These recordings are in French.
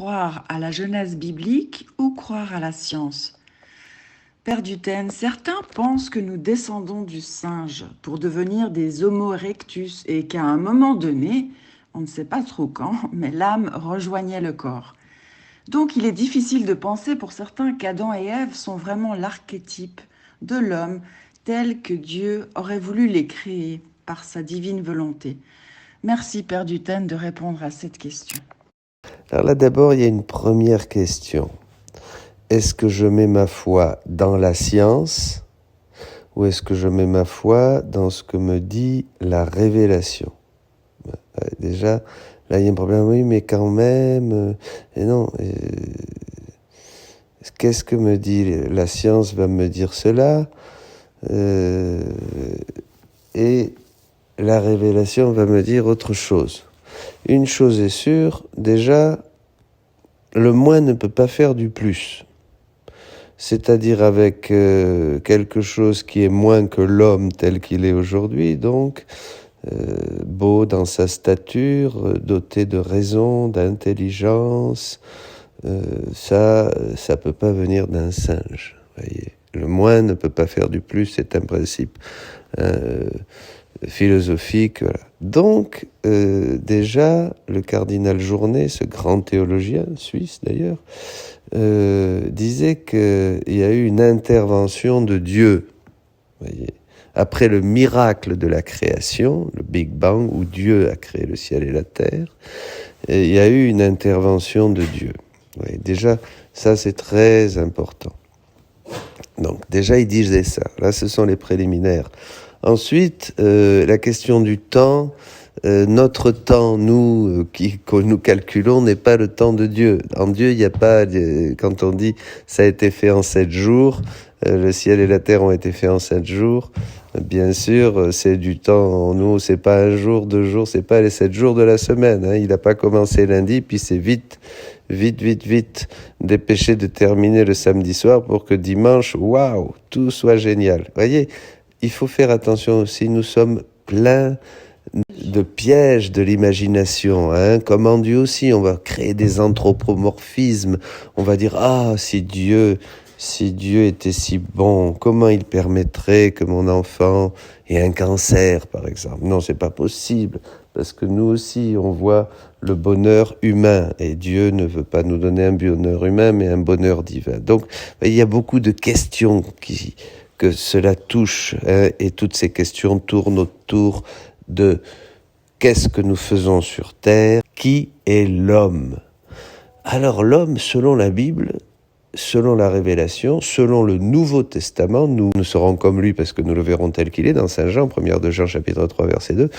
croire à la jeunesse biblique ou croire à la science? Père Duthène, certains pensent que nous descendons du singe pour devenir des Homo erectus et qu'à un moment donné, on ne sait pas trop quand, mais l'âme rejoignait le corps. Donc il est difficile de penser pour certains qu'Adam et Ève sont vraiment l'archétype de l'homme tel que Dieu aurait voulu les créer par sa divine volonté. Merci Père Duthène de répondre à cette question. Alors là, d'abord, il y a une première question. Est-ce que je mets ma foi dans la science ou est-ce que je mets ma foi dans ce que me dit la révélation? Déjà, là, il y a un problème. Oui, mais quand même... et non. Qu'est-ce que me dit la science? Va me dire cela. Et la révélation va me dire autre chose. Une chose est sûre, déjà, le moins ne peut pas faire du plus. C'est-à-dire avec quelque chose qui est moins que l'homme tel qu'il est aujourd'hui, donc beau dans sa stature, doté de raison, d'intelligence, ça peut pas venir d'un singe, voyez. Le moins ne peut pas faire du plus, c'est un principe philosophique. Voilà. Donc, déjà, le cardinal Journet, ce grand théologien, suisse d'ailleurs, disait qu'il y a eu une intervention de Dieu, voyez, après le miracle de la création, le Big Bang, où Dieu a créé le ciel et la terre, et il y a eu une intervention de Dieu. Voyez, déjà, ça c'est très important. Donc, déjà, il disait ça. Là, ce sont les préliminaires. Ensuite, la question du temps, notre temps, nous, que nous calculons, n'est pas le temps de Dieu. En Dieu, il n'y a pas, quand on dit ça a été fait en 7 jours, le ciel et la terre ont été faits en 7 jours, bien sûr, c'est du temps, nous, c'est pas un jour, 2 jours, c'est pas les 7 jours de la semaine, hein. Il n'a pas commencé lundi, puis c'est vite dépêché de terminer le samedi soir pour que dimanche, waouh, tout soit génial. Voyez, il faut faire attention aussi, nous sommes pleins de pièges de l'imagination, hein. Comme en Dieu aussi, on va créer des anthropomorphismes, on va dire, si Dieu était si bon, comment il permettrait que mon enfant ait un cancer, par exemple? Non, c'est pas possible, parce que nous aussi, on voit le bonheur humain, et Dieu ne veut pas nous donner un bonheur humain, mais un bonheur divin. Donc, il y a beaucoup de questions que cela touche, hein, et toutes ces questions tournent autour de qu'est-ce que nous faisons sur Terre, qui est l'homme. Alors l'homme, selon la Bible, selon la révélation, selon le Nouveau Testament, nous serons comme lui parce que nous le verrons tel qu'il est dans Saint Jean, 1 de Jean chapitre 3 verset 2.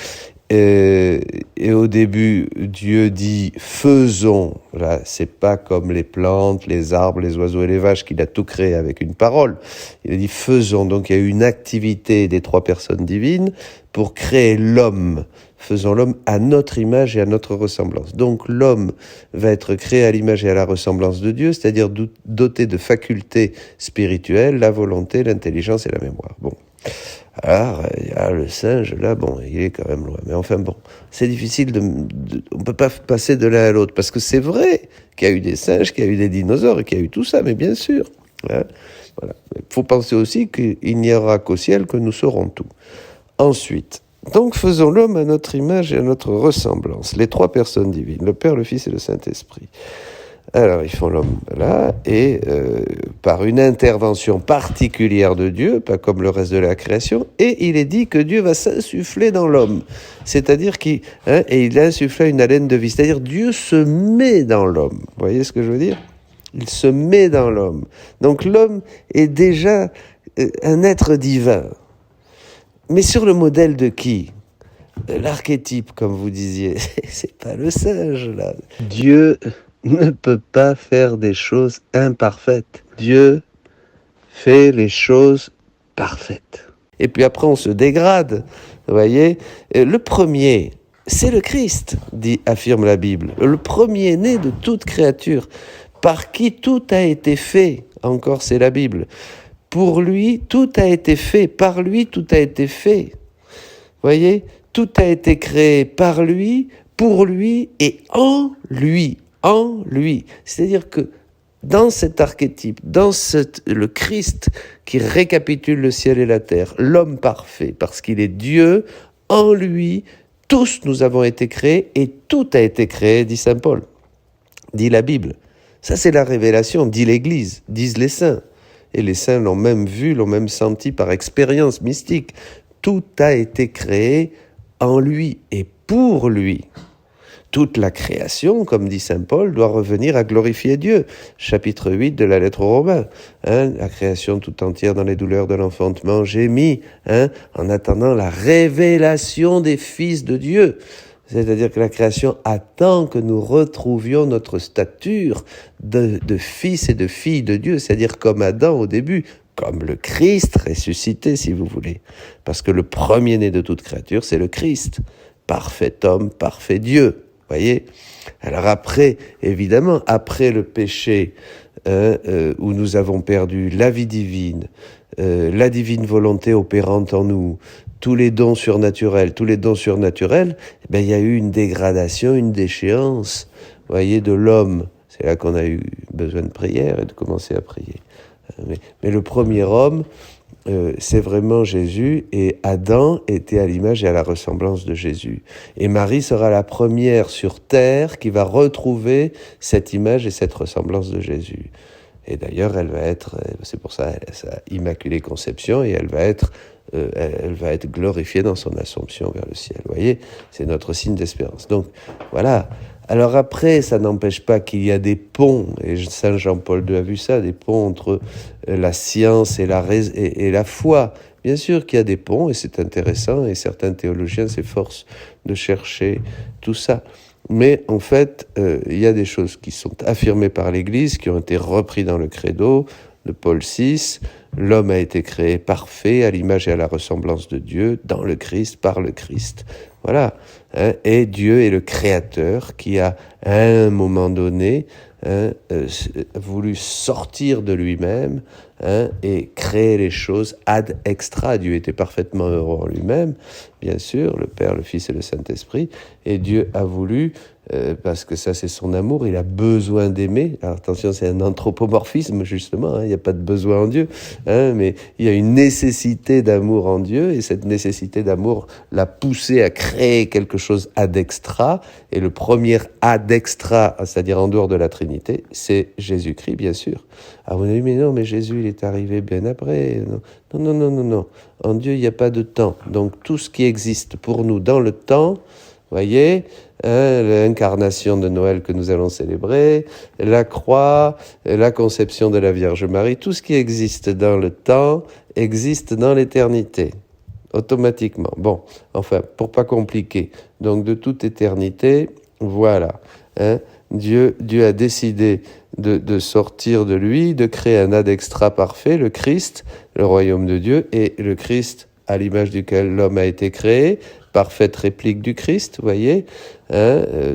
Et au début, Dieu dit « faisons ». Là, c'est pas comme les plantes, les arbres, les oiseaux et les vaches qu'il a tout créé avec une parole. Il a dit « faisons ». Donc il y a eu une activité des 3 personnes divines pour créer l'homme. Faisons l'homme à notre image et à notre ressemblance. Donc l'homme va être créé à l'image et à la ressemblance de Dieu, c'est-à-dire doté de facultés spirituelles, la volonté, l'intelligence et la mémoire. Bon. Alors, le singe, là, bon, il est quand même loin. Mais enfin, bon, c'est difficile on peut pas passer de l'un à l'autre, parce que c'est vrai qu'il y a eu des singes, qu'il y a eu des dinosaures, et qu'il y a eu tout ça, mais bien sûr. Hein, voilà. Il faut penser aussi qu'il n'y aura qu'au ciel que nous saurons tout. Ensuite, donc faisons l'homme à notre image et à notre ressemblance. Les 3 personnes divines, le Père, le Fils et le Saint-Esprit. Alors, ils font l'homme là, et par une intervention particulière de Dieu, pas comme le reste de la création, et il est dit que Dieu va s'insuffler dans l'homme. C'est-à-dire il insuffla une haleine de vie. C'est-à-dire Dieu se met dans l'homme. Vous voyez ce que je veux dire? Il se met dans l'homme. Donc l'homme est déjà un être divin. Mais sur le modèle de qui? L'archétype, comme vous disiez, c'est pas le singe, là. Dieu ne peut pas faire des choses imparfaites. Dieu fait les choses parfaites. Et puis après, on se dégrade, vous voyez. Le premier, c'est le Christ, affirme la Bible. Le premier-né de toute créature, par qui tout a été fait, encore c'est la Bible. Pour lui, tout a été fait. Par lui, tout a été fait. Vous voyez, tout a été créé par lui, pour lui et en lui. en lui. C'est-à-dire que dans cet archétype, le Christ qui récapitule le ciel et la terre, l'homme parfait, parce qu'il est Dieu, en lui, tous nous avons été créés et tout a été créé, dit saint Paul, dit la Bible. Ça, c'est la révélation, dit l'Église, disent les saints. Et les saints l'ont même vu, l'ont même senti par expérience mystique. Tout a été créé en lui et pour lui. Toute la création, comme dit saint Paul, doit revenir à glorifier Dieu. Chapitre 8 de la lettre aux Romains. La création tout entière dans les douleurs de l'enfantement gémit, en attendant la révélation des fils de Dieu. C'est-à-dire que la création attend que nous retrouvions notre stature de fils et de filles de Dieu, c'est-à-dire comme Adam au début, comme le Christ ressuscité, si vous voulez. Parce que le premier-né de toute créature, c'est le Christ. Parfait homme, parfait Dieu. Voyez ? Alors après, évidemment, après le péché, où nous avons perdu la vie divine, la divine volonté opérante en nous, tous les dons surnaturels, il y a eu une dégradation, une déchéance, voyez, de l'homme. C'est là qu'on a eu besoin de prière et de commencer à prier. Mais le premier homme, c'est vraiment Jésus, et Adam était à l'image et à la ressemblance de Jésus. Et Marie sera la première sur terre qui va retrouver cette image et cette ressemblance de Jésus. Et d'ailleurs, elle va être, c'est pour ça, sa immaculée conception, et elle va être glorifiée dans son assomption vers le ciel. Vous voyez, c'est notre signe d'espérance. Donc, voilà. Alors après, ça n'empêche pas qu'il y a des ponts, et Saint Jean-Paul II a vu ça, des ponts entre la science et la foi. Bien sûr qu'il y a des ponts, et c'est intéressant, et certains théologiens s'efforcent de chercher tout ça. Mais en fait, il y a des choses qui sont affirmées par l'Église, qui ont été reprises dans le credo de Paul VI. L'homme a été créé parfait, à l'image et à la ressemblance de Dieu, dans le Christ, par le Christ. Voilà. Et Dieu est le Créateur qui a, à un moment donné, voulu sortir de lui-même et créer les choses ad extra. Dieu était parfaitement heureux en lui-même, bien sûr, le Père, le Fils et le Saint-Esprit, et Dieu a voulu, parce que ça c'est son amour, il a besoin d'aimer. Alors attention, c'est un anthropomorphisme justement, il n'y a pas de besoin en Dieu, mais il y a une nécessité d'amour en Dieu, et cette nécessité d'amour l'a poussé à créer quelque chose ad extra, et le premier ad extra, c'est-à-dire en dehors de la Trinité, c'est Jésus-Christ, bien sûr. Alors vous avez dit, mais non, mais Jésus, il est arrivé bien après. Non. En Dieu, il n'y a pas de temps. Donc tout ce qui existe pour nous dans le temps, voyez, l'incarnation de Noël que nous allons célébrer, la croix, la conception de la Vierge Marie, tout ce qui existe dans le temps existe dans l'éternité, automatiquement. Bon, enfin, pour pas compliquer. Donc de toute éternité, voilà. Dieu a décidé de sortir de lui, de créer un ad extra parfait, le Christ, le royaume de Dieu, et le Christ à l'image duquel l'homme a été créé, parfaite réplique du Christ, vous voyez,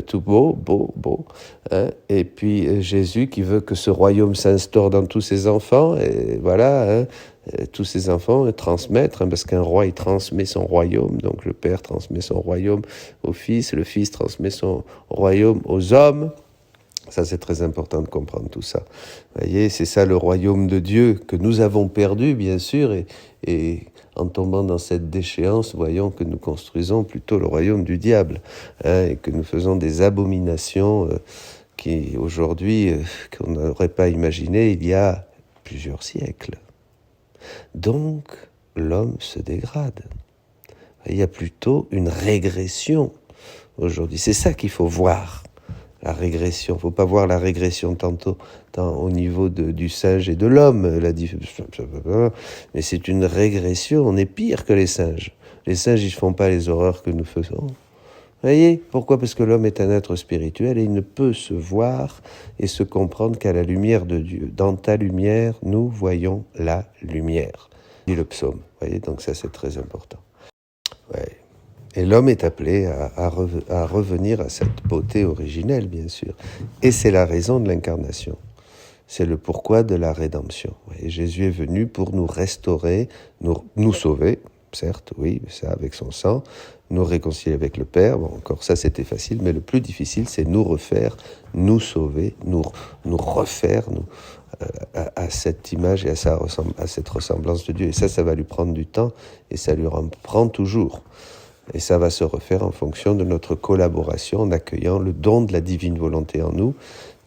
tout beau, et puis Jésus qui veut que ce royaume s'instaure dans tous ses enfants, et voilà, tous ses enfants transmettre, parce qu'un roi il transmet son royaume, donc le Père transmet son royaume au Fils, le Fils transmet son royaume aux hommes. Ça, c'est très important de comprendre tout ça. Vous voyez, c'est ça le royaume de Dieu que nous avons perdu, bien sûr, et en tombant dans cette déchéance, voyons que nous construisons plutôt le royaume du diable, et que nous faisons des abominations qui, aujourd'hui, qu'on n'aurait pas imaginé il y a plusieurs siècles. Donc, l'homme se dégrade. Il y a plutôt une régression aujourd'hui. C'est ça qu'il faut voir. La régression, il ne faut pas voir la régression tantôt au niveau du singe et de l'homme, mais c'est une régression, on est pire que les singes. Les singes, ils ne font pas les horreurs que nous faisons. Vous voyez ? Pourquoi ? Parce que l'homme est un être spirituel et il ne peut se voir et se comprendre qu'à la lumière de Dieu. Dans ta lumière, nous voyons la lumière, dit le psaume. Vous voyez ? Donc ça, c'est très important. Ouais. Et l'homme est appelé à revenir à cette beauté originelle, bien sûr. Et c'est la raison de l'incarnation. C'est le pourquoi de la rédemption. Et Jésus est venu pour nous restaurer, nous sauver, certes, oui, ça avec son sang, nous réconcilier avec le Père. Bon, encore ça, c'était facile, mais le plus difficile, c'est nous refaire, nous sauver, nous refaire à cette image et à cette ressemblance de Dieu. Et ça va lui prendre du temps, et ça lui en prend toujours. Et ça va se refaire en fonction de notre collaboration, en accueillant le don de la divine volonté en nous,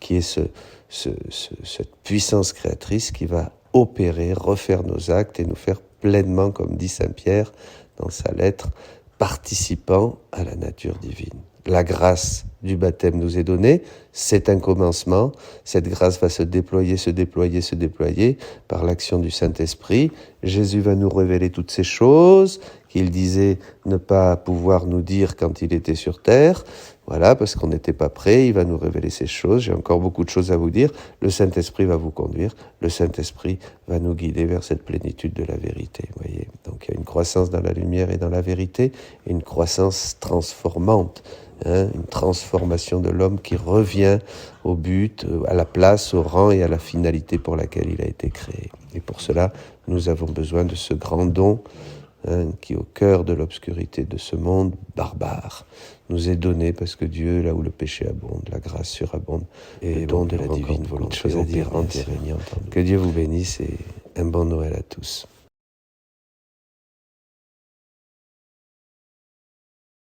qui est cette puissance créatrice qui va opérer, refaire nos actes et nous faire pleinement, comme dit Saint Pierre dans sa lettre, participant à la nature divine. La grâce du baptême nous est donnée, c'est un commencement, cette grâce va se déployer par l'action du Saint-Esprit. Jésus va nous révéler toutes ces choses qu'il disait ne pas pouvoir nous dire quand il était sur terre. Voilà, parce qu'on n'était pas prêt, il va nous révéler ces choses. J'ai encore beaucoup de choses à vous dire. Le Saint-Esprit va vous conduire, le Saint-Esprit va nous guider vers cette plénitude de la vérité. Voyez, donc il y a une croissance dans la lumière et dans la vérité, et une croissance transformante. Une transformation de l'homme qui revient au but, à la place, au rang et à la finalité pour laquelle il a été créé. Et pour cela, nous avons besoin de ce grand don qui, au cœur de l'obscurité de ce monde barbare, nous est donné parce que Dieu, là où le péché abonde, la grâce surabonde, et le don de la divine volonté opérante et régnante. Que Dieu vous bénisse et un bon Noël à tous.